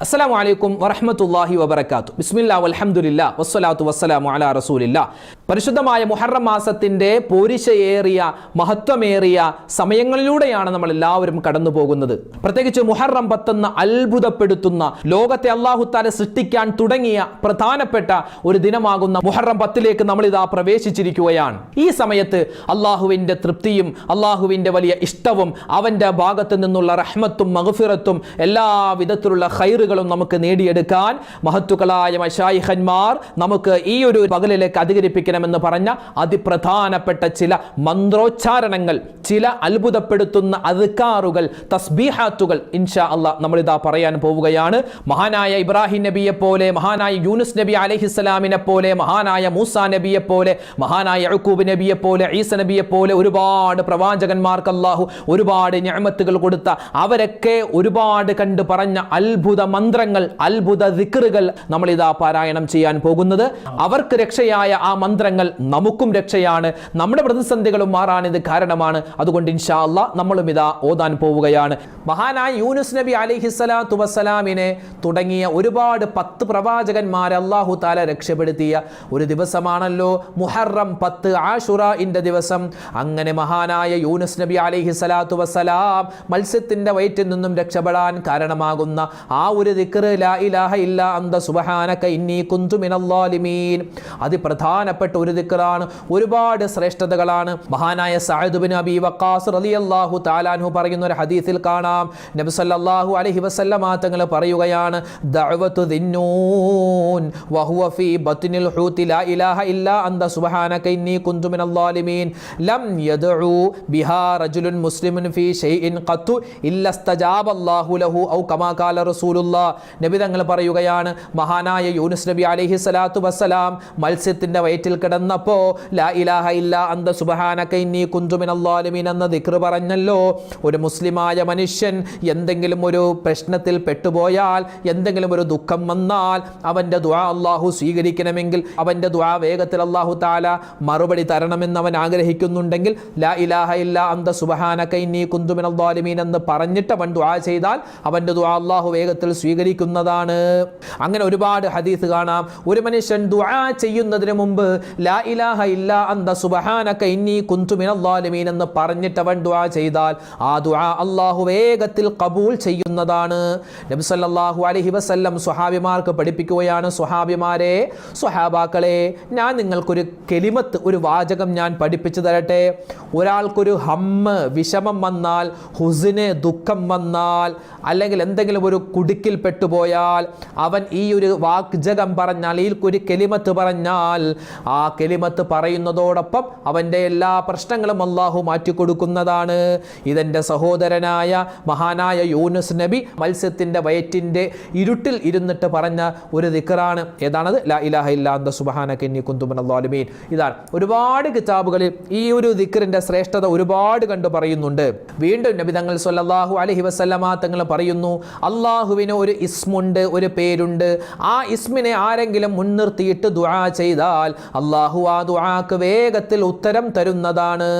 അസ്സലാമു അലൈക്കും വറഹ്മത്തുള്ളാഹി വബറകാതുഹു. ബിസ്മില്ലാഹി വൽഹംദുലില്ലാഹി വസ്സലാത്തു വസ്സലാമു അലാ റസൂലില്ലാഹ്. പരിശുദ്ധമായ മുഹറം മാസത്തിന്റെ പോരിശയേറിയ മഹത്വമേറിയ സമയങ്ങളിലൂടെയാണ് നമ്മൾ എല്ലാവരും കടന്നു പോകുന്നത്. പ്രത്യേകിച്ച് മുഹറം 10 അത്ഭുതപ്പെടുത്തുന്ന, ലോകത്തെ അല്ലാഹു തആല സൃഷ്ടിക്കാൻ തുടങ്ങിയ പ്രധാനപ്പെട്ട ഒരു ദിനമാകുന്ന മുഹറം 10ലേക്ക് നമ്മൾ ഇതാ പ്രവേശിച്ചിരിക്കുകയാണ്. ഈ സമയത്ത് അല്ലാഹുവിന്റെ തൃപ്തിയും അല്ലാഹുവിന്റെ വലിയ ഇഷ്ടവും അവന്റെ ഭാഗത്ത് നിന്നുള്ള റഹ്മത്തും മഗ്ഫിറത്തും എല്ലാ വിധത്തിലുള്ള ഖൈറുകളും നമുക്ക് നേടിയെടുക്കാൻ മഹത്തുക്കളായ മശായിഖന്മാർ നമുക്ക് ഈ ഒരു പകലിലേക്ക് അധികരിപ്പിക്കണമെന്ന് പറഞ്ഞ അതിപ്രധാനപ്പെട്ട ചില മന്ത്രോച്ചാരണങ്ങൾ, ചില അത്ഭുതപ്പെടുത്തുന്ന അദ്കാറുകൾ, തസ്ബീഹാത്തുകൾ ഇൻഷാ അല്ലാഹ് നമ്മളിതാ പറയാൻ പോവുകയാണ്. മഹാനായ ഇബ്രാഹിം നബിയെ പോലെ, മഹാനായ യൂനുസ് നബി അലൈഹിസ്സലാമിനെ പോലെ, മഹാനായ മൂസാ നബിയെ പോലെ, മഹാനായ യഅ്കൂബ് നബിയെ പോലെ, ഈസ നബിയെ പോലെ ഒരുപാട് പ്രവാചകന്മാർക്ക് അല്ലാഹു ഒരുപാട് നിഅമത്തുകൾ കൊടുത്ത, അവരൊക്കെ ഒരുപാട് കണ്ട് പറഞ്ഞ അത്ഭുത മന്ത്രങ്ങൾ, അത്ഭുത ദിക്റുകൾ നമ്മളിതാ പാരായണം ചെയ്യാൻ പോകുന്നത്. അവർക്ക് രക്ഷയായ ആ മന്ത്രങ്ങൾ നമുക്കും രക്ഷയാണ്, നമ്മുടെ പ്രതിസന്ധികളും മാറാൻ ഇത് കാരണമാണ്. അതുകൊണ്ട് ഇൻഷാ അല്ലാഹ് നമ്മളും ഇതാ ഓതാൻ പോവുകയാണ്. മഹാനായ യൂനുസ് നബി അലൈഹിസ്സലാത്തു വസ്സലാമിനെ തുടങ്ങിയ ഒരുപാട് 10 പ്രവാചകന്മാരെ അല്ലാഹു തആല രക്ഷപ്പെടുത്തിയ ഒരു ദിവസമാണല്ലോ മുഹറം 10, ആശുറാഇന്റെ ദിവസം. അങ്ങനെ മഹാനായ യൂനുസ് നബി അലൈഹിസ്സലാത്തു വസ്സലാം മത്സ്യത്തിന്റെ വയറ്റിൽ നിന്നും രക്ഷപ്പെടാൻ കാരണമാകുന്ന ആ ഒരു ദിക്ർ, ലാ ഇലാഹ ഇല്ലാ അന്ത സുബ്ഹാനക ഇന്നി കുന്തു മിനൽ ളാലിമീൻ, അതിപ്രധാനപ്പെട്ട ഒരു ദിക്റാണ്. ഒരുപാട് ശ്രേഷ്ഠതകളാണ്. മഹാനായ സഅദ് ഇബ്നു അബീ വഖാസ് റളിയല്ലാഹു തആല അൻഹു പറയുന്ന ഒരു ഹദീസിൽ കാണാം, നബി സല്ലല്ലാഹു അലൈഹി വസല്ലമ തങ്ങൾ പറയുകയാണ്, ദഅവതു ദിന്നൂൻ വഹുവ ഫീ ബത്നിൽ ഹൂതി ലാ ഇലാഹ ഇല്ലാ അന്ത സുബ്ഹാനക ഇന്നി കുന്തു മിനൽ ളാലിമീൻ ലം യദ്ഉ ബിഹാ റജുലുൻ മുസ്ലിമുൻ ഫീ ഷൈഇൻ ഖത്തു ഇല്ലാ ഇസ്തജാബ അല്ലാഹു ലഹു ഔ കമാ ഖാല റസൂലുള്ളാഹ്. നബി തങ്ങൾ പറയുകയാണ്, മഹാനായ യൂനുസ് നബി അലൈഹിസ്സലാത്തു വസ്സലാം മത്സ്യത്തിന്റെ വയറ്റിൽ കിടന്നപ്പോ ലാ ഇലാഹ ഇല്ലാ അന്ത സുബ്ഹാനക ഇന്നി കുന്തു മിനൽ ളാലിമീൻ എന്ന ദിക്ർ പറഞ്ഞല്ലോ. ഒരു മുസ്ലിമായ മനുഷ്യൻ എന്തെങ്കിലും ഒരു പ്രശ്നത്തിൽ പെട്ടുപോയാൽ, എന്തെങ്കിലും ഒരു ദുഃഖം വന്നാൽ, അവന്റെ ദുആ അല്ലാഹു സ്വീകരിക്കണമെങ്കിൽ, അവന്റെ ദുആ വേഗത്തിൽ അല്ലാഹു തആല മറുപടി തരണമെന്ന് അവൻ ആഗ്രഹിക്കുന്നുണ്ടെങ്കിൽ ലാ ഇലാഹ ഇല്ലാ അന്ത സുബ്ഹാനക ഇന്നി കുന്തു മിനൽ ളാലിമീൻ എന്ന് പറഞ്ഞിട്ട് അവൻ ദുആ ചെയ്താൽ അവന്റെ ദുആ അല്ലാഹു വേഗത്തിൽ സ്വീകരിക്കുന്നതാണ്. അങ്ങനെ ഒരുപാട് ഹദീസ് കാണാം. ഒരു മനുഷ്യൻ ദുആ ചെയ്യുന്നതിന് മുമ്പ് ലാ ഇലാഹ ഇല്ലാ അന്ത സുബ്ഹാനക ഇന്നി കുന്തു മിനൽ ളാലിമീൻ എന്ന് പറഞ്ഞിട്ട് അവൻ ദുആ ചെയ്താൽ ആ ദുആ അല്ലാഹു വേഗത്തിൽ ഖബൂൽ ചെയ്യുന്നതാണ്. നബി സല്ലല്ലാഹു അലൈഹി വസല്ലം സ്വഹാബിമാർക്ക് പഠിപ്പിക്കുകയാണ്, സ്വഹാബിമാരെ, സ്വഹാബാക്കളെ, ഞാൻ നിങ്ങൾക്കൊരു കെലിമത്ത്, ഒരു വാചകം ഞാൻ പഠിപ്പിച്ചു തരട്ടെ. ഒരാൾക്കൊരു ഹമ്മ്, വിഷമം വന്നാൽ, ഹുസ്ന്, ദുഃഖം വന്നാൽ, അല്ലെങ്കിൽ എന്തെങ്കിലും ഒരു കുടുക്കിൽ പെട്ടുപോയാൽ അവൻ ഈ ഒരു വാക്ജകം പറഞ്ഞാൽ, ഈ ഒരു കെലിമത്ത് പറഞ്ഞാൽ, ആ കെലിമത്ത് പറയുന്നതോടൊപ്പം അവൻ്റെ എല്ലാ പ്രശ്നങ്ങളും അല്ലാഹു മാറ്റിക്കൊടുക്കുന്നതാണ്. ഇതെൻ്റെ സഹോദരനായ മഹാനായ യൂനുസ് നബി മത്സ്യത്തിൻ്റെ വയറ്റിൻ്റെ ഇരുട്ടിൽ ഇരുന്നിട്ട് പറഞ്ഞ ഒരു ദിക്റാണ്. ഏതാണത്? ലാ ഇലാഹ ഇല്ലാ അന്ത സുബ്ഹാനക ഇന്നി കുന്തു മിനൽ ളാലിമീൻ. ഇതാണ്. ഒരുപാട് കിതാബുകളിൽ ഈ ഒരു ദിക്റിൻ്റെ ശ്രേഷ്ഠത ഒരുപാട് കണ്ടു പറയുന്നുണ്ട്. വീണ്ടും നബി തങ്ങൾ സല്ലല്ലാഹു അലൈഹി വസല്ലമ തങ്ങൾ പറയുന്നു, അള്ളാഹുവിന് ഒരു ഇസ്മുണ്ട്, ഒരു പേരുണ്ട്. ആ ഇസ്മിനെ ആരെങ്കിലും മുൻനിർത്തിയിട്ട് ദുആ ചെയ്താൽ അള്ളാഹു ആ ദുആക്ക് വേഗത്തിൽ ഉത്തരം തരുന്നതാണ്.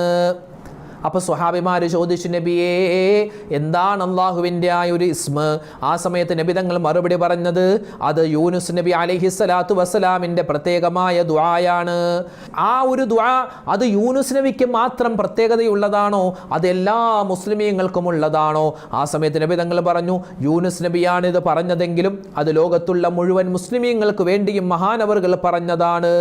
അപ്പോൾ സ്വഹാബിമാർ ചോദിച്ചു, നബിയേ, എന്താണ് അള്ളാഹുവിൻ്റെ ആ ഒരു ഇസ്മ? ആ സമയത്ത് നബി തങ്ങൾ മറുപടി പറഞ്ഞത്, അത് യൂനുസ് നബി അലൈഹിസ്സലാത്തു വസ്സലാമിൻ്റെ പ്രത്യേകമായ ദുആയാണ്. ആ ഒരു ദുആ അത് യൂനുസ് നബിക്ക് മാത്രം പ്രത്യേകതയുള്ളതാണോ, അത് എല്ലാ മുസ്ലിമീങ്ങൾക്കും ഉള്ളതാണോ? ആ സമയത്ത് നബി തങ്ങൾ പറഞ്ഞു, യൂനുസ് നബിയാണ് ഇത് പറഞ്ഞതെങ്കിലും അത് ലോകത്തുള്ള മുഴുവൻ മുസ്ലിമീങ്ങൾക്ക് വേണ്ടിയും മഹാനവറുകൾ പറഞ്ഞതാണ്.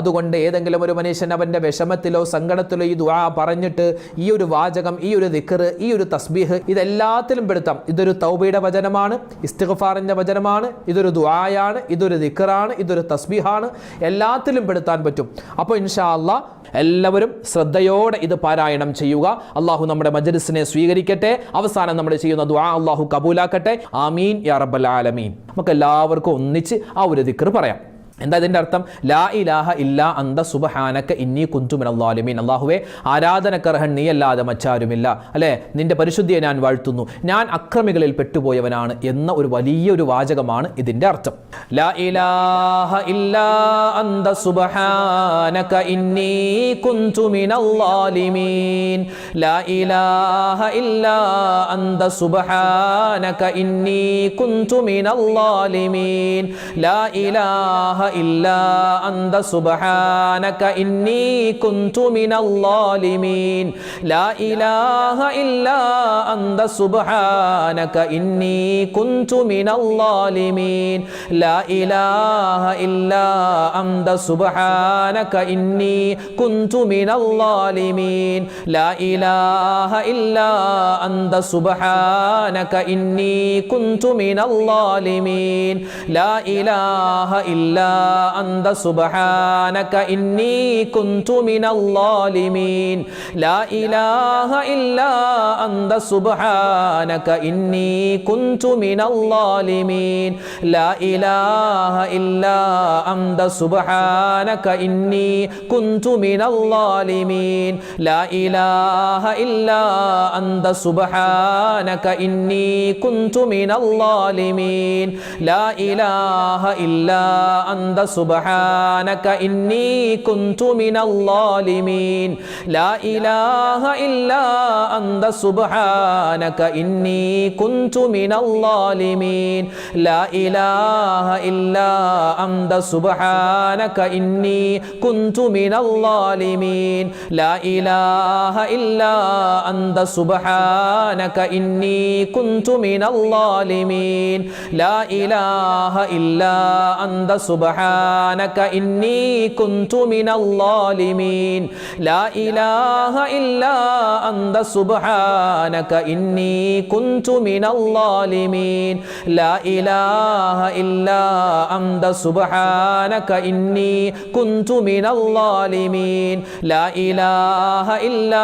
അതുകൊണ്ട് ഏതെങ്കിലും ഒരു മനുഷ്യൻ അവൻ്റെ വിഷമത്തിലോ സങ്കടത്തിലോ ഈ ദുആ പറഞ്ഞിട്ട് ഈ ഒരു വാചകം, ഈ ഒരു ദിക്ർ, ഈ ഒരു തസ്ബീഹ്, ഇതെല്ലാത്തിലും പെടുത്താം. ഇതൊരു തൗബയുടെ വചനമാണ്, ഇസ്തിഗ്ഫാറിന്റെ വചനമാണ്, ഇതൊരു ദുആയാണ്, ഇതൊരു ദിക്റാണ്, ഇതൊരു തസ്ബീഹാണ്, എല്ലാത്തിലും പെടുത്താൻ പറ്റും. അപ്പോൾ ഇൻഷാ അല്ലാഹ് എല്ലാവരും ശ്രദ്ധയോടെ ഇത് പാരായണം ചെയ്യുക. അള്ളാഹു നമ്മുടെ മജ്ലിസിനെ സ്വീകരിക്കട്ടെ. അവസാനം നമ്മൾ ചെയ്യുന്ന ദുആ അള്ളാഹു കബൂലാക്കട്ടെ. ആമീൻ യാ റബ്ബൽ ആലമീൻ. നമുക്ക് എല്ലാവർക്കും ഒന്നിച്ച് ആ ഒരു ദിക്ർ പറയാം. എന്താ ഇതിൻ്റെ അർത്ഥം? ലാ ഇലാഹ ഇല്ലാ അന്ത സുബ്ഹാനക ഇന്നി കുന്തു മിനൽ ളാലിമീൻ. അല്ലാഹുവേ, ആരാധനക്കർഹൻ നീയല്ലാതെ മറ്റാരുമില്ല, അല്ലേ, നിന്റെ പരിശുദ്ധിയെ ഞാൻ വാഴ്ത്തുന്നു, ഞാൻ അക്രമികളിൽ പെട്ടുപോയവനാണ് എന്ന ഒരു വലിയൊരു വാചകമാണ് ഇതിൻ്റെ അർത്ഥം. ലാ ഇലാഹ ഇല്ലാ അന്ത സുബ്ഹാനക ഇന്നി കുന്തു മിനൽ ളാലിമീൻ. ലാ ഇലാഹ ഇല്ലാ അന്ത സുബ്ഹാനക ഇന്നി കുന്തു മിനൽ ളാലിമീൻ. ലാ ഇലാഹ ഇല്ലാ അന്ത സുബ്ഹാനക ഇന്നി കുന്തു മിനൽ ളാലിമീൻ. ലാ ഇലാഹ ഇല്ലാ അന്ത സുബ്ഹാനക ഇന്നി കുന്തു മിനൽ ളാലിമീൻ. ലാ ഇലാഹ ഇല്ലാ അന്ത സുബ്ഹാനക ഇന്നി കുന്തു മിനൽ ളാലിമീൻ. ലാ ഇലാഹ ഇല്ലാ അന്ത സുബ്ഹാനക ഇന്നി കുന്തു മിനൽ ളാലിമീൻ. ലാ ഇലാഹ ഇല്ലാ അന്ത സുബ്ഹാനക ഇന്നി കുന്തു മിനൽ ളാലിമീൻ. ലാ ഇലാഹ ഇല്ലാ അന്ത സുബ്ഹാനക ഇന്നി കുന്തു മിനൽ ളാലിമീൻ. ലാ ഇലാഹ ഇല്ലാ അന്ത സുബ്ഹാനക ഇന്നി കുന്തു മിനൽ ളാലിമീൻ. ലാ ഇലാഹ ഇല്ലാ അന്ത സുബ്ഹാനക ഇന്നി കുന്തു മിനൽ ളാലിമീൻ. ലാ ഇലാഹ ഇല്ലാ അന്ത സുബ്ഹാനക ഇന്നി കുന്തു മിനൽ ളാലിമീൻ. ലാ ഇലാഹ ഇല്ലാ അന്ത സുബ്ഹാനക ഇന്നി കുന്തു മിനൽ ളാലിമീൻ. ലാ ഇലാഹ ഇല്ലാ അന്ത സുബ്ഹാനക ഇന്നി കുന്തു മിനൽ ളാലിമീൻ. ലാ ഇലാഹ ഇല്ലാ അന്ത സുബ്ഹാനക ഇന്നി കുന്തു മിനൽ ളാലിമീൻ. ലാ ഇലാഹ ഇല്ലാ അന്ത സുബ്ഹാനക ഇന്നി കുന്തു മിനൽ ളാലിമീൻ. ലാ ഇലാഹ ഇല്ലാ അന്ത സുബ്ഹാനക ഇന്നി കുന്തു മിനൽ ളാലിമീൻ. ലാ ഇലാഹ ഇല്ലാ അന്ത സുബ്ഹാനക ഇന്നി കുന്തു മിനൽ ളാലിമീൻ. ലാ ഇലാഹ ഇല്ലാ അന്ത സുബ്ഹാനക ഇന്നി കുന്തു മിനൽ ളാലിമീൻ. ലാ ഇലാഹ ഇല്ലാ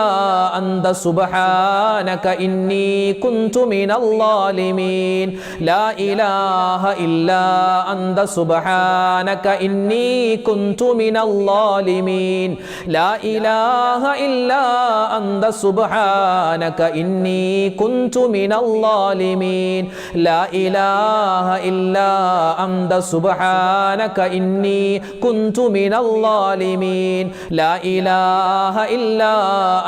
അന്ത സുബ്ഹാനക ഇന്നി കുന്തു മിനൽ ളാലിമീൻ. ലാ ഇലാഹ ഇല്ലാ അന്ത സുബ്ഹാനക ഇന്നി കുന്തു മിനൽ ളാലിമീൻ. ലാ ഇലാഹ ഇല്ലാ അന്ത സുബ്ഹാനക ഇന്നി കുന്തു മിനൽ ളാലിമീൻ. ലാ ഇലാഹ ഇല്ലാ അന്ത സുബ്ഹാനക ഇന്നി കുന്തു മിനൽ ളാലിമീൻ. ലാ ഇലാഹ ഇല്ലാ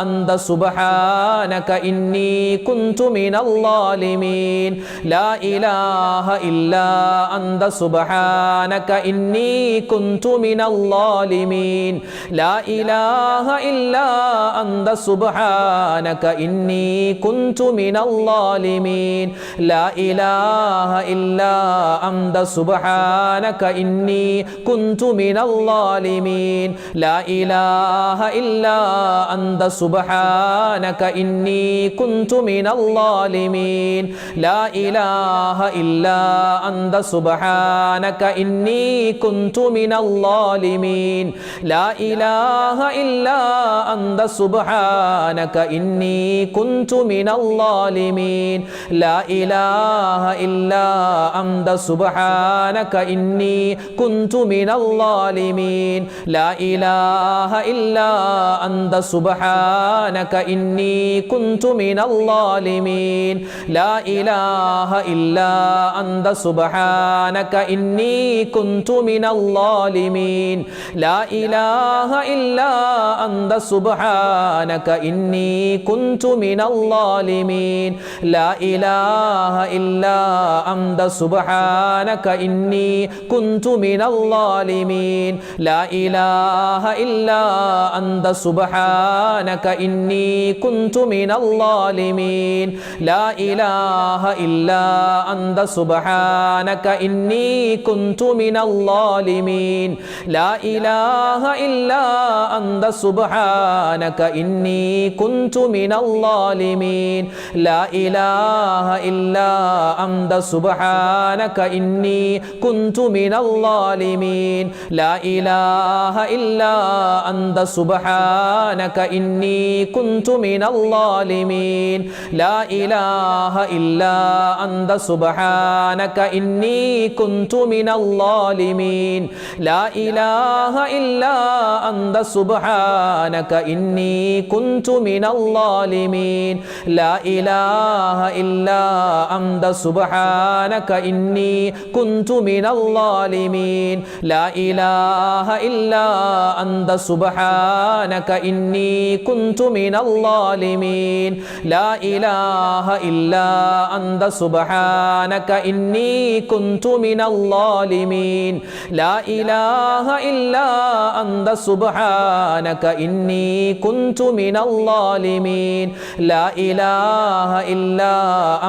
അന്ത സുബ്ഹാനക ഇന്നി കുന്തു മിനൽ ളാലിമീൻ. ലാ ഇലാഹ ഇല്ലാ അന്ത സുബ്ഹാനക ഇന്നി കുന്തു മിനൽ ളാലിമീൻ. ലാ ഇലാഹ ഇല്ലാ അന്ത സുബ്ഹാനക ഇന്നി കുന്തു മിനൽ ളാലിമീൻ. ലാ ഇലാഹ ഇല്ലാ അന്ത സുബ്ഹാനക ഇന്നി കുന്തു മിനൽ ളാലിമീൻ. ലാ ഇലാഹ ഇല്ലാ അന്ത സുബ്ഹാനക ഇന്നി കുന്തു മിനൽ ളാലിമീൻ. ലാ ഇലാഹ ഇല്ലാ അന്ത സുബ്ഹാനക ഇന്നി കുന്തു മിനൽ ളാലിമീൻ. ലാ ഇലാഹ ഇല്ലാ അന്ത സുബ്ഹാനക ഇന്നി കുന്തു മിനൽ ളാലിമീൻ. ലാ ഇലാഹ ഇല്ലാ അന്ത സുബ്ഹാനക ഇന്നി കുന്തു മിനൽ ളാലിമീൻ. ലാ ഇലാഹ ഇല്ലാ അന്ത സുബ്ഹാനക ഇന്നി കുന്തു മിനൽ ളാലിമീൻ. ലാ ഇലാഹ ഇല്ലാ അന്ത സുബ്ഹാനക ഇന്നി കുന്തു മിനൽ ളാലിമീൻ. ലാ ഇലാഹ ഇല്ലാ അന്ത സുബ്ഹാനക ഇന്നി കുന്തു മിനൽ ളാലിമീൻ. ലാ ഇലാഹ ഇല്ലാ അന്ത സുബ്ഹാനക ഇന്നി കുന്തു മിനൽ ളാലിമീൻ. ലാ ഇലാഹ ഇല്ലാ അന്ത സുബ്ഹാനക ഇന്നി കുന്തു മിനൽ ളാലിമീൻ. ലാ ഇലാഹ ഇല്ലാ അന്ത സുബ്ഹാനക ഇന്നി കുന്തു മിനൽ ളാലിമീൻ. ലാ ഇലാഹ ഇല്ലാ അന്ത സുബ്ഹാനക ഇന്നി കുന്തു മിനൽ ളാലിമീൻ. ലാ ഇലാഹ ഇല്ലാ അന്ത സുബ്ഹാനക ഇന്നി കുന്തു മിനൽ ളാലിമീൻ. ലാ ഇലാഹ ഇല്ലാ അന്ത സുബ്ഹാനക ഇന്നി കുന്തു മിനൽ ളാലിമീൻ. الظالمين لا إله إلا أنت سبحانك إني كنت من الظالمين لا إله إلا أنت سبحانك إني كنت من الظالمين لا إله إلا أنت سبحانك إني كنت من الظالمين لا إله إلا أنت سبحانك إني كنت من الظالمين لا إله إلا أنت سبحانك إني كنت من الظالمين لا إله إلا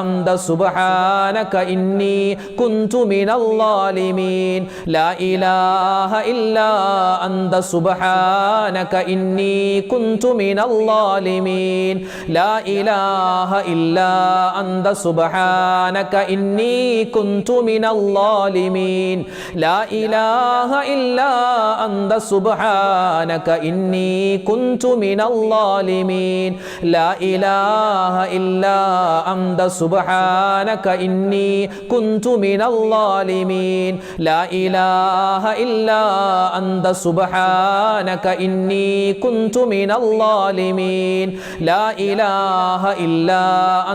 أنت سبحانك إني كنت من الظالمين لا إله إلا أنت سبحانك إني كنت من الظالمين لا إله إلا أنت سبحانك إني كنت من الظالمين لا إله إلا أنت سبحانك إني كنت من الظالمين لا إله إلا أنت سبحانك إني كنت من الظالمين لا إله إلا أنت سبحانك إني كنت من الظالمين لا إله إلا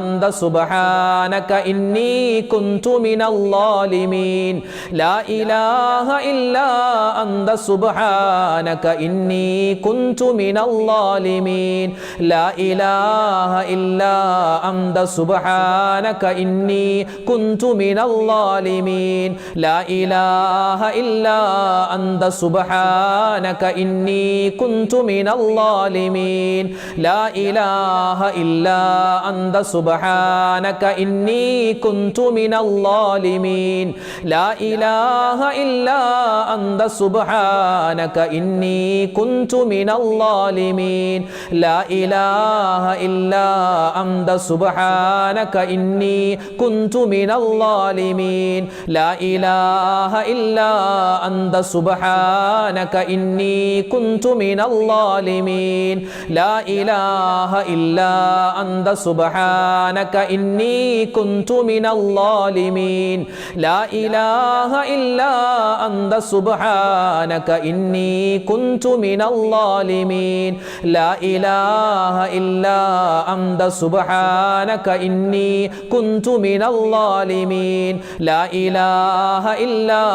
أنت سبحانك إني كنت من الظالمين لا إله إلا أنت سبحانك إني كنت من الظالمين لا إله إلا أنت سبحانك إني كنت من الظالمين لا إله إلا أنت سبحانك إني كنت من الظالمين لا إله إلا أنت سبحانك إني كنت من الظالمين لا إله إلا أنت سبحانك إني كنت من الظالمين لا إله إلا أنت سبحانك إني كنت من الظالمين لا إله إلا أنت سبحانك إني كنت من الظالمين لا إله إلا أنت سبحانك إني كنت من الظالمين لا إله إلا أنت سبحانك إني كنت من الظالمين لا إله إلا أنت سبحانك إني كنت من الظالمين لا إله إلا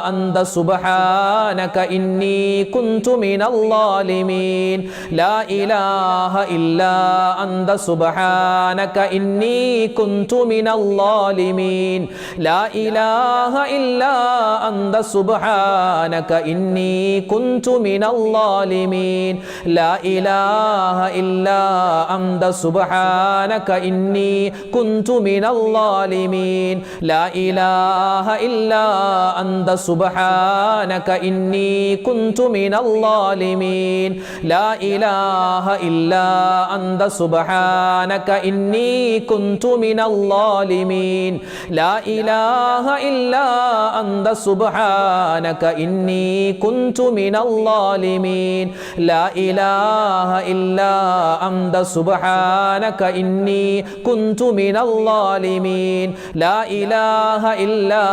أنت سبحانك إني كنت من الظالمين لا إله إلا أنت سبحانك إني كنت من الظالمين لا إله إلا أنت سبحانك إني كنت من الظالمين لا إله إلا أنت سبحانك إني كنت من الظالمين لا إله إلا أنت سبحانك إني كنت من الظالمين لا إله إلا أنت سبحانك إني كنت من الظالمين لا إله إلا أنت سبحانك إني كنت من الظالمين لا إله إلا أنت سبحانك إني كنت من الظالمين لا إله إلا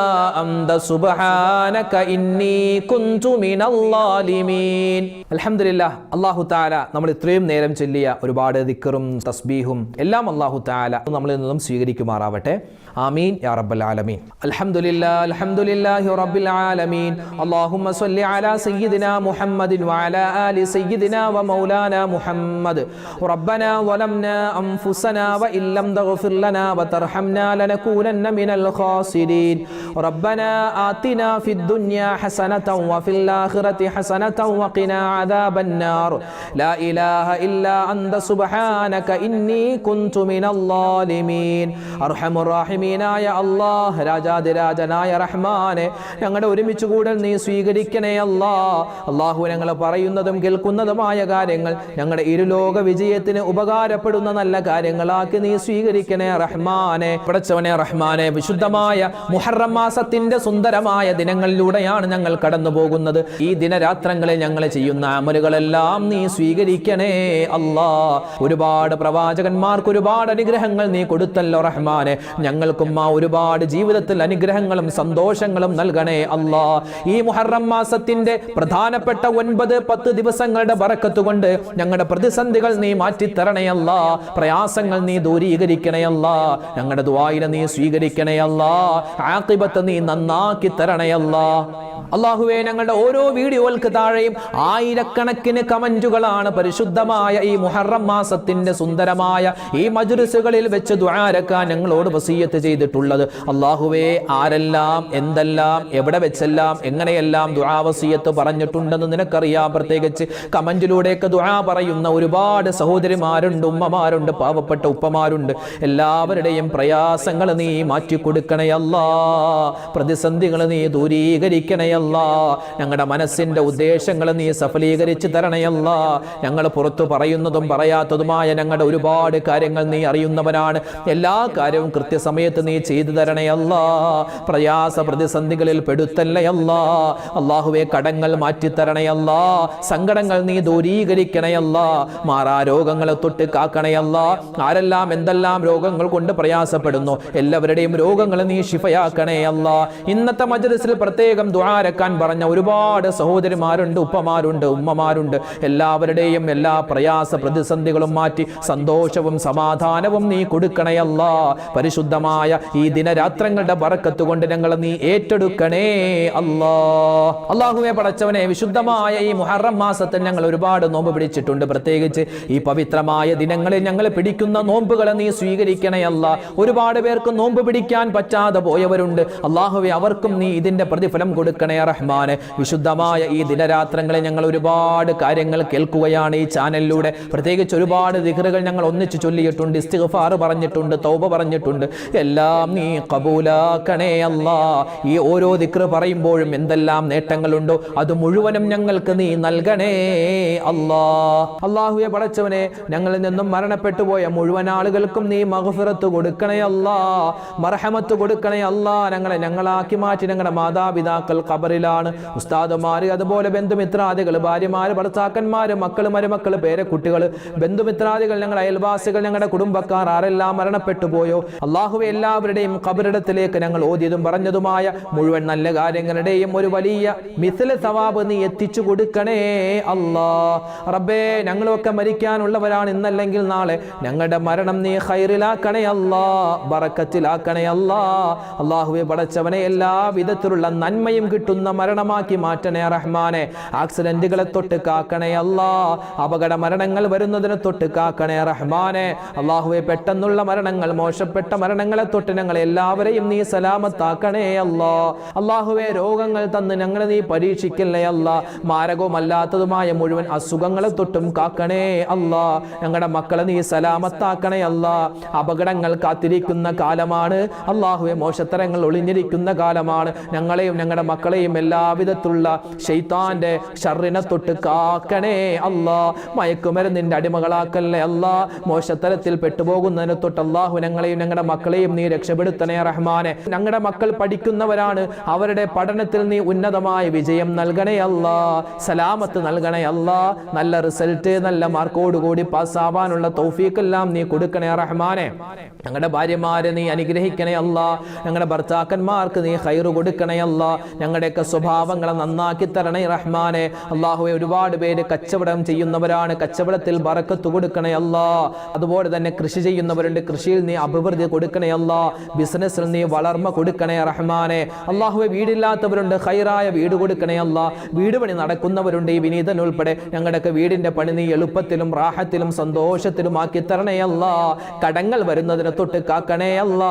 أنت سبحانك إني كنت من الظالمين الحمد لله അല്ലാഹു തആല നമ്മൾ ഇത്രയും നേരം ചൊല്ലിയ ഒരുപാട് ദിക്റും തസ്ബീഹും എല്ലാം അല്ലാഹു തആല നമ്മളിൽ നിന്നും സ്വീകരിക്കുമാറാവട്ടെ ആമീൻ യാ റബ്ബൽ ആലമീൻ അൽഹംദുലില്ലാഹി റബ്ബിൽ ആലമീൻ അല്ലാഹുമ്മ സ്വല്ലി അലാ സയ്യിദിനാ മുഹമ്മദിൻ വഅലാ ആലി സയ്യിദിനാ വമൗലാനാ മുഹമ്മദ് റബ്ബനാ വലംനാ അൻഫുസനാ വഇൻ ലം തഗ്ഫിർ ലനാ വതർഹംനാ ലനകൂനന്ന മിനൽ ഖാസിരീൻ റബ്ബനാ ആതിനാ ഫിദ് ദുനിയാ ഹസനതൻ വഫിൽ ആഖിറതി ഹസനതൻ വഖിനാ അദാബൻ നാർ ലാ ഇലാഹ ഇല്ലാ അൻത സുബ്ഹാനക ഇന്നി കുൻതു മിനൽ ളാലിമീൻ അർഹമുർ റഹീമീനായ അല്ലാഹ് രാജാതിരാജനായ റഹ്മാനെ ഞങ്ങളുടെ ഒരുമിച്ച് കൂടൽ നീ സ്വീകരിക്കണേ അല്ലാഹു ഞങ്ങൾ പറയുന്നതും കേൾക്കുന്നതുമായ കാര്യങ്ങൾ ഞങ്ങളുടെ ഇരുലോക വിജയത്തിന് ഉപകാരപ്പെടുന്ന നല്ല കാര്യങ്ങളാക്കി നീ സ്വീകരിക്കണേ റഹ്മാനെ പടച്ചവനെ റഹ്മാനെ വിശുദ്ധമായ മുഹറം മാസത്തിന്റെ സുന്ദരമായ ദിനങ്ങളിലൂടെയാണ് ഞങ്ങൾ കടന്നു പോകുന്നത് ഈ ദിനരാത്രങ്ങളിൽ ഞങ്ങൾ ചെയ്യുന്ന അമലുകളെല്ലാം നീ സ്വീകരിക്കണേ ഒരുപാട് പ്രവാചകന്മാർക്ക് ഒരുപാട് അനുഗ്രഹങ്ങൾ നീ കൊടുത്തല്ലോ റഹ്മാനെ ഞങ്ങൾ ഞങ്ങൾക്കും ഒരുപാട് ജീവിതത്തിൽ അനുഗ്രഹങ്ങളും സന്തോഷങ്ങളും നൽകണേ അല്ലാ. ഈ മുഹറം മാസത്തിന്റെ പ്രധാനപ്പെട്ട 9-10 ദിവസങ്ങളുടെ ബറക്കത്ത് കൊണ്ട് ഞങ്ങളുടെ പ്രതിസന്ധികൾ നീ മാറ്റിത്തരണേ അല്ലാ. പ്രയാസങ്ങൾ നീ ദൂരീകരിക്കണേ അല്ലാ. ഞങ്ങളുടെ ദുആഇനെ നീ സ്വീകരിക്കണേ അല്ലാ. ആഖിബത്ത് നീ നന്നാക്കി തരണേ അല്ലാ. അല്ലാഹുവേ, ഞങ്ങളുടെ ഓരോ വീഡിയോകൾക്ക് താഴെയും ആയിരക്കണക്കിന് കമന്റുകളാണ് പരിശുദ്ധമായ ഈ മുഹറം മാസത്തിന്റെ സുന്ദരമായ ഈ മജ്‌ലിസുകളിൽ വെച്ച് ദുആരക്കാൻ ഞങ്ങളോട് വസിയത്ത് ചെയ്തിട്ടുള്ളത്. അല്ലാഹുവേ, ആരെല്ലാം എന്തെല്ലാം എവിടെ വെച്ചെല്ലാം എങ്ങനെയെല്ലാം ദുആ വസിയത്ത് പറഞ്ഞിട്ടുണ്ടെന്ന് നിനക്കറിയാം. പ്രത്യേകിച്ച് കമന്റിലൂടെയൊക്കെ ദുആ പറയുന്ന ഒരുപാട് സഹോദരിമാരുണ്ട്, ഉമ്മമാരുണ്ട്, പാവപ്പെട്ട ഉപ്പമാരുണ്ട്. എല്ലാവരുടെയും പ്രയാസങ്ങൾ നീ മാറ്റിക്കൊടുക്കണേ അല്ലാ. പ്രതിസന്ധികൾ നീ ദൂരീകരിക്കണേ അല്ലാ. ഞങ്ങളുടെ മനസ്സിന്റെ ഉദ്ദേശങ്ങൾ നീ സഫലീകരിച്ച് തരണേ അല്ലാ. ഞങ്ങൾ പുറത്തു പറയുന്നതും പറയാത്തതുമായ ഞങ്ങളുടെ ഒരുപാട് കാര്യങ്ങൾ നീ അറിയുന്നവനാണ്. എല്ലാ കാര്യവും കൃത്യസമയത്ത് നീ ചെയ്തു തരണേ അല്ലാ. പ്രയാസ പ്രതിസന്ധികളിൽ പെടുത്തല്ലേ അല്ലാ. അല്ലാഹുവേ, കടങ്ങൾ മാറ്റിത്തരണേ അല്ലാ. സങ്കടങ്ങൾ നീ ദൂരീകരിക്കണേ അല്ലാ. മാറാ രോഗങ്ങളെ തൊട്ട് കാക്കണേ അല്ലാ. ആരെല്ലാം എന്തെല്ലാം രോഗങ്ങൾ കൊണ്ട് പ്രയാസപ്പെടുന്നു എല്ലാവരുടെയും രോഗങ്ങൾ നീ ശിഫയാക്കണേ അല്ലാ. ഇന്നത്തെ മജ്‌ലിസിൽ പ്രത്യേകം ദുആരക്കാൻ പറഞ്ഞ ഒരുപാട് സഹോദരിമാരുണ്ട്, ഉപ്പമാരുണ്ട്, ഉമ്മമാരുണ്ട്. എല്ലാവരുടെയും എല്ലാ പ്രയാസ പ്രതിസന്ധികളും മാറ്റി സന്തോഷവും സമാധാനവും നീ കൊടുക്കണേ അല്ലാ. പരിശുദ്ധമായ ഈ ദിനരാത്രങ്ങളുടെ ബറക്കത്ത് കൊണ്ട് ഞങ്ങളെ നീ ഏറ്റെടുക്കണേ അല്ലാ. അല്ലാഹുവേ, പടച്ചവനെ, വിശുദ്ധമായ ഈ മുഹറം മാസത്തിൽ ഞങ്ങൾ ഒരുപാട് നോമ്പ് പിടിച്ചിട്ടുണ്ട്. പ്രത്യേകിച്ച് ഈ പവിത്രമായ ദിനങ്ങളിൽ ഞങ്ങൾ പിടിക്കുന്ന നോമ്പുകളെ നീ സ്വീകരിക്കണേ അല്ലാ. ഒരുപാട് പേർക്ക് നോമ്പ് പിടിക്കാൻ പറ്റാതെ പോയവരുണ്ട്. അല്ലാഹുവേ, അവർക്കും നീ ഇതിന്റെ പ്രതിഫലം കൊടുക്കണേ റഹ്മാനെ. വിശുദ്ധമായ ഈ ദിനരാത്രങ്ങളെ ഞങ്ങൾ ഒരുപാട് കാര്യങ്ങൾ കേൾക്കുകയാണ് ഈ ചാനലിലൂടെ. പ്രത്യേകിച്ച് ഒരുപാട് ദിക്റുകൾ ഞങ്ങൾ ഒന്നിച്ച് ചൊല്ലിയിട്ടുണ്ട്, ഇസ്തിഗ്ഫാർ പറഞ്ഞിട്ടുണ്ട്, തൗബ പറഞ്ഞിട്ടുണ്ട്. എല്ലാം നീ ഖബൂലാക്കണേ അല്ലാ. ഈ ഓരോ ദിക്റ് പറയുമ്പോഴും എന്തെല്ലാം നേട്ടങ്ങളുണ്ടോ അത് മുഴുവനും ഞങ്ങൾക്ക് നീ നൽകണേ അല്ലാ. അല്ലാഹുവേ, പടച്ചവനെ, ഞങ്ങളിൽ നിന്നും മരണപ്പെട്ടു പോയ മുഴുവൻ ആളുകൾക്കും നീ മഗ്ഫിറത്ത് കൊടുക്കണേ അല്ലാ. മർഹമത്ത് കൊടുക്കണേ അല്ലാ. ഞങ്ങളാക്കി മാറ്റി ഞങ്ങളുടെ മാതാപിതാക്കൾ ഖബറിലാണ്. ഉസ്താദുമാര്, അതുപോലെ ബന്ധുമിത്രാദികൾ, ഭാര്യമാര്, ഭർത്താക്കന്മാര്, മക്കള്, മരുമക്കള്, പേരക്കുട്ടികള്, ബന്ധുമിത്രാദികൾ, ഞങ്ങളുടെ അയൽവാസികൾ, ഞങ്ങളുടെ കുടുംബക്കാർ ആരെല്ലാം മരണപ്പെട്ടു പോയോ അല്ലാഹുവേ, എല്ലാവരുടെയും ഖബറിടത്തിലേക്ക് ഞങ്ങൾ ഓതിയതും പറഞ്ഞതുമായ മുഴുവൻ നല്ല കാര്യങ്ങളുടെയും ഒരു വലിയ മിസ്ല സവാബ് നീ എത്തിച്ചു കൊടുക്കണേ അല്ലാ. റബ്ബേ, ഞങ്ങളൊക്കെ മരിക്കാനുള്ളവരാണ്, ഇന്നല്ലെങ്കിൽ നാളെ. ഞങ്ങളുടെ മരണം നീ ഖൈറിലാക്കണേ അല്ലാ, ബറക്കത്തിലാക്കണേ അല്ലാ. അല്ലാഹുവേ, പടച്ചവനെ, എല്ലാ വിധത്തിലുള്ള നന്മയും കിട്ടുന്ന മരണമാക്കി മാറ്റണേ റഹ്മാനെ. ആക്സിഡന്റുകളെ തൊട്ട് കാക്കണേ അല്ലാ. അപകട മരണങ്ങൾ വരുന്നതിനെ തൊട്ട് കാക്കണേ റഹ്മാനെ. അല്ലാഹുവേ, പെട്ടെന്നുള്ള മരണങ്ങൾ, മോശപ്പെട്ട മരണങ്ങളെ തൊട്ട് ഞങ്ങൾ എല്ലാവരെയും നീ സലാമത്താക്കണേ അല്ലാ. അല്ലാഹുവേ, രോഗങ്ങൾ തന്ന് ഞങ്ങളെ നീ പരീക്ഷിക്കല്ലേ അല്ലാ. മാരകവുമല്ലാത്തതുമായ മുഴുവൻ അസുഖങ്ങളെ തൊട്ടും കാക്കണേ അല്ലാ. ഞങ്ങളുടെ മക്കളെ നീ സലാമത്താക്കണേ അല്ലാ. അപകടങ്ങൾ കാത്തിരിക്കുന്ന കാലമാണ് അല്ലാഹുവേ. മോശത്തരങ്ങൾ ഒളിഞ്ഞിരിക്കുന്ന കാലമാണ്. ഞങ്ങളെയും ഞങ്ങളുടെ മക്കളെയും എല്ലാവിധത്തിലുള്ള ശൈത്താന്റെ ഷർറിനെ തൊട്ട് കാക്കണേ അല്ലാ. മയക്കുമരുന്നിന്റെ അടിമകളാക്കല്ലേ അല്ലാ. മോശത്തരത്തിൽ പെട്ടുപോകുന്നതിനെ തൊട്ട് അല്ലാഹു ഞങ്ങളെയും ഞങ്ങളുടെ മക്കളെയും നീ രക്ഷപ്പെടുത്തണേ റഹ്മാനെ. ഞങ്ങളുടെ മക്കൾ പഠിക്കുന്നവരാണ്, അവരുടെ പഠനത്തിൽ നീ ഉന്നതമായ വിജയം നൽകണേ അല്ലാ. സലാമത്ത് നൽകണേ അല്ലാ. നല്ല റിസൾട്ട്, നല്ല മാർക്കോടുകൂടി പാസ്സാവാനുള്ള തൗഫീഖ് എല്ലാം നീ കൊടുക്കണേ റഹ്മാനെ. ഞങ്ങളുടെ ഭാര്യമാരെ നീ അനുഗ്രഹിക്കണേ അല്ലാ. ഞങ്ങളുടെ ഭർത്താക്കന്മാർക്ക് നീ ഖൈറ് കൊടുക്കണേ അല്ലാ. ഞങ്ങളുടെയൊക്കെ സ്വഭാവങ്ങളെ നന്നാക്കി തരണേ റഹ്മാനെ. അല്ലാഹുവേ, ഒരുപാട് പേര് കച്ചവടം ചെയ്യുന്നവരാണ്, കച്ചവടത്തിൽ ബറക്കത്ത് കൊടുക്കണേ അല്ലാ. അതുപോലെ തന്നെ കൃഷി ചെയ്യുന്നവരുണ്ട്, കൃഷിയിൽ നീ അഭിവൃദ്ധി കൊടുക്കണേ അല്ലാ. ബിസിനസ്സിൽ നീ വളർമ്മ കൊടുക്കണേ റഹ്മാനെ. അല്ലാഹുവേ, വീടില്ലാത്തവരുണ്ട്, ഖൈറായ വീട് കൊടുക്കണേ അല്ലാ. വീട് പണി നടക്കുന്നവരുണ്ട്, ഈ വിനീതൻ ഉൾപ്പെടെ. ഞങ്ങളുടെയൊക്കെ വീടിന്റെ പണി നീ എളുപ്പത്തിലും റാഹത്തിലും സന്തോഷത്തിലും ആക്കി തരണേ അല്ലാ. കടങ്ങൾ വരുന്നതിനെ തൊട്ട് കാക്കണേ അല്ലാ.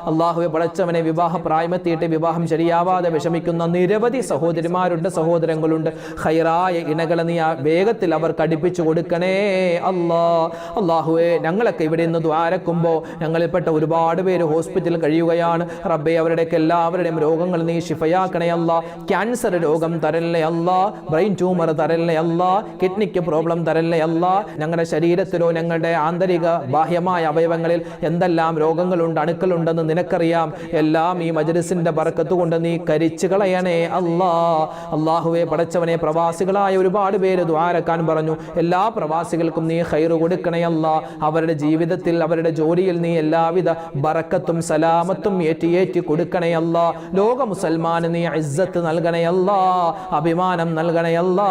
അല്ലാഹുവേ, പടച്ചവനെ, വിവാഹ പ്രായമെത്തിയിട്ട് വിവാഹം ശരിയാവാതെ വിഷമിക്കുന്ന നിരവധി സഹോദരിമാരുണ്ട്, സഹോദരങ്ങളുണ്ട്. ഖൈറായ ഇണകളെ നീ വേഗത്തിൽ അവർക്ക് അടുപ്പിച്ചു കൊടുക്കണേ അല്ലാ. അല്ലാഹുവേ, ഞങ്ങളൊക്കെ ഇവിടെ നിന്ന് ദ്വാരക്കുമ്പോൾ ഞങ്ങളിൽപ്പെട്ട ഒരുപാട് പേര് ഹോസ്പിറ്റലിൽ കഴിയുകയാണ്. റബ്ബേ, അവരുടെയൊക്കെ എല്ലാവരുടെയും രോഗങ്ങൾ നീ ശിഫയാക്കണേ അല്ലാ. ക്യാൻസർ രോഗം തരല്ലേ അല്ലാ. ബ്രെയിൻ ട്യൂമർ തരല്ലേ അല്ലാ. കിഡ്നിക്ക് പ്രോബ്ലം തരല്ലേ അല്ലാ. ഞങ്ങളുടെ ശരീരത്തിലോ ഞങ്ങളുടെ ആന്തരിക ബാഹ്യമായ അവയവങ്ങളിൽ എന്തെല്ലാം രോഗങ്ങളുണ്ട്, അണുക്കളുണ്ടെന്ന് നിനക്കറിയാം. എല്ലാം ഈ മജ്‌ലിസിന്റെ ബറക്കത്ത് കൊണ്ട് നീ കരിച്ചു കളയണേ കളയണേ അല്ലാ. അല്ലാഹുവേ പടച്ചവനെ, പ്രവാസികളായ ഒരുപാട് പേര് ദുആരക്കാൻ പറഞ്ഞു. എല്ലാ പ്രവാസികൾക്കും നീ ഖൈറ് കൊടുക്കണേ അല്ലാ. അവരുടെ ജീവിതത്തിൽ, അവരുടെ ജോലിയിൽ നീ എല്ലാവിധ ബറക്കത്തും സലാമത്തും ഏറ്റി കൊടുക്കണേ അല്ലാ. ലോക മുസൽമാന് നീ ഇസ്സത്ത് നൽകണേ അല്ലാ, അഭിമാനം നൽകണേ അല്ലാ.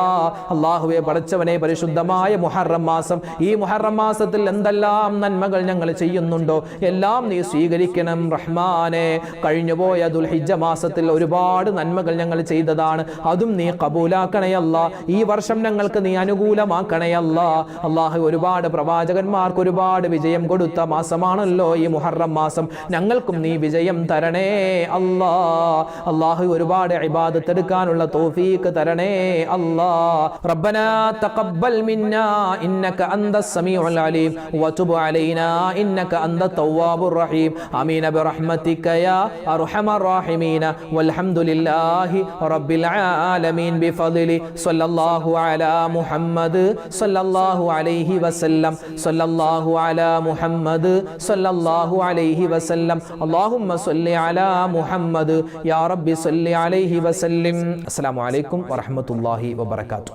അല്ലാഹുവേ പടച്ചവനെ, പരിശുദ്ധമായ മുഹറം മാസം, ഈ മുഹറം മാസത്തിൽ എന്തെല്ലാം നന്മകൾ ഞങ്ങൾ ചെയ്യുന്നുണ്ടോ എല്ലാം നീ സ്വീകരിക്കണം റഹ്മാനെ. കഴിഞ്ഞുപോയ ദുൽഹിജ്ജ മാസത്തിൽ ഒരുപാട് നന്മകൾ ഞങ്ങൾ ചെയ്തതാണ്, അതും നീ കബൂലാക്കണേ അല്ലാ. ഈ വർഷം ഞങ്ങൾക്ക് നീ അനുകൂലമാക്കണേ അല്ലാ. അല്ലാഹു, ഒരുപാട് പ്രവാചകന്മാർക്ക് ഒരുപാട് വിജയം കൊടുത്ത മാസമാണല്ലോ ഈ മുഹറം മാസം. ഞങ്ങൾക്കും നീ വിജയം തരണേ അല്ലാ. അല്ലാഹു, ഒരുപാട് ഇബാദത്ത് എടുക്കാനുള്ള തൗഫീഖ് തരണേ അല്ലാ. റബ്ബനാ തഖബ്ബൽ മിന്നാ ഇന്നക അന്തസ് സമീഉൽ അലീം വതുബ് അലൈനാ ഇന്നക അന്തത് തവ്വാബുർ റഹീം. ആമീൻ ബിറഹ്മതിക യാ അർഹമർ റഹീമീൻ. വൽഹംദുലില്ലാഹി റബ്ബിൽ ആലമീൻ ബിഫദ്ലി സ്വല്ലല്ലാഹു അലാ മുഹമ്മദ് സ്വല്ലല്ലാഹു അലൈഹി വസല്ലം. സ്വല്ലല്ലാഹു അലാ മുഹമ്മദ് സ്വല്ലല്ലാഹു അലൈഹി വസല്ലം. അല്ലാഹുമ്മ സ്വല്ലി അലാ മുഹമ്മദ് യാ റബ്ബി സ്വല്ലി അലൈഹി വസല്ലം. അസ്സലാമു അലൈക്കും വറഹ്മത്തുള്ളാഹി വബറകാതുഹു.